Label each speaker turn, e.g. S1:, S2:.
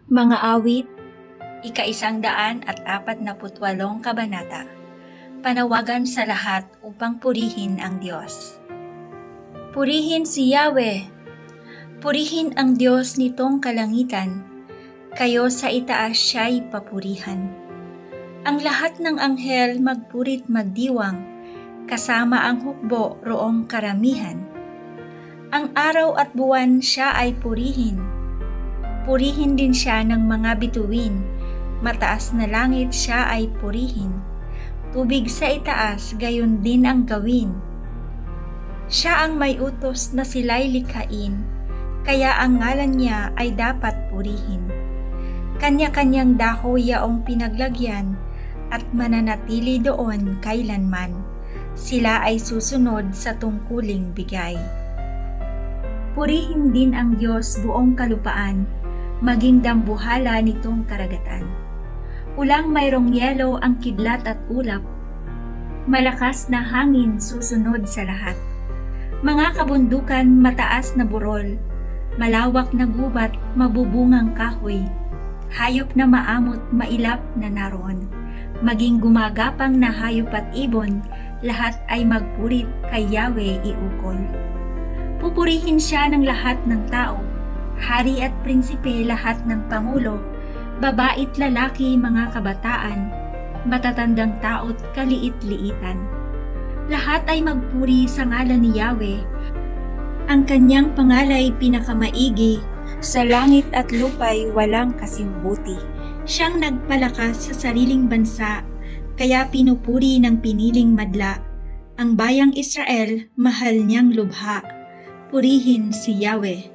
S1: Mga awit, ika-148 kabanata. Panawagan sa lahat upang purihin ang Diyos. Purihin si Yahweh. Purihin ang Diyos nitong kalangitan. Kayo sa itaas siya'y papurihan. Ang lahat ng anghel magpurit magdiwang, kasama ang hukbo roong karamihan. Ang araw at buwan siya ay purihin. Purihin din siya ng mga bituin, mataas na langit siya ay purihin. Tubig sa itaas, gayon din ang gawin. Siya ang may utos na sila'y likhain, kaya ang ngalan niya ay dapat purihin. Kanya-kanyang dako yaong pinaglagyan, at mananatili doon kailanman. Sila ay susunod sa tungkuling bigay. Purihin din ang Diyos buong kalupaan, maging dambuhala nitong karagatan. Ulang mayroong yelo ang kidlat at ulap, malakas na hangin susunod sa lahat. Mga kabundukan mataas na burol, malawak na gubat mabubungang kahoy, hayop na maamot mailap na naroon. Maging gumagapang na hayop at ibon, lahat ay magpurit kay Yahweh iukol. Pupurihin siya ng lahat ng tao, hari at prinsipe lahat ng pangulo, babait lalaki mga kabataan, matatandang tao't kaliit-liitan. Lahat ay magpuri sa ngalan ni Yahweh. Ang kanyang pangalay pinakamaigi, sa langit at lupa'y walang kasimbuti. Siyang nagpalakas sa sariling bansa, kaya pinupuri ng piniling madla. Ang bayang Israel, mahal niyang lubha. Purihin si Yahweh.